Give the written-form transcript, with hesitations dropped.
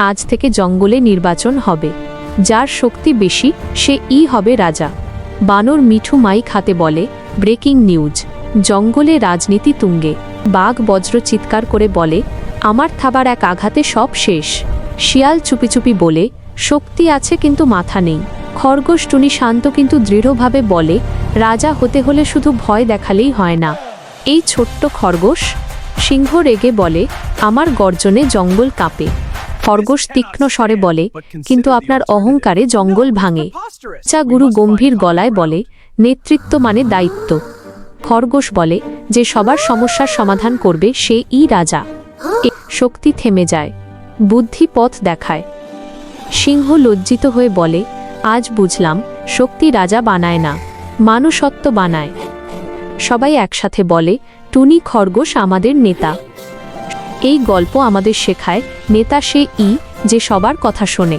আজ থেকে জঙ্গলে নির্বাচন হবে, যার শক্তি বেশি সে হবে রাজা। বানর মিঠু মাইক হাতে বলে, ব্রেকিং নিউজ, জঙ্গলে রাজনীতি তুঙ্গে। বাঘ বজ্র চিৎকার করে বলে, আমার থাবার এক আঘাতে সব শেষ। শিয়াল চুপি চুপি বলে, শক্তি আছে কিন্তু মাথা নেই। খরগোশ টুনি শান্ত কিন্তু দৃঢ়ভাবে বলে, রাজা হতে হলে শুধু ভয় দেখালেই হয় না। এই ছোট্ট খরগোশ। সিংহ রেগে বলে, আমার গর্জনে জঙ্গল কাঁপে। খরগোশ তীক্ষ্ণ স্বরে বলে, কিন্তু আপনার অহংকারে জঙ্গল ভাঙে। চা গুরু গম্ভীর গলায় বলে, নেতৃত্ব মানে দায়িত্ব। খরগোশ বলে, যে সবার সমস্যার সমাধান করবে সেই রাজা। শক্তি থেমে যায়, বুদ্ধি পথ দেখায়। সিংহ লজ্জিত হয়ে বলে, আজ বুঝলাম শক্তি রাজা বানায় না, মানুষত্ব বানায়। সবাই একসাথে বলে, টুনি খরগোশ আমাদের নেতা। এই গল্প আমাদের শেখায়, নেতা সে যে সবার কথা শোনে।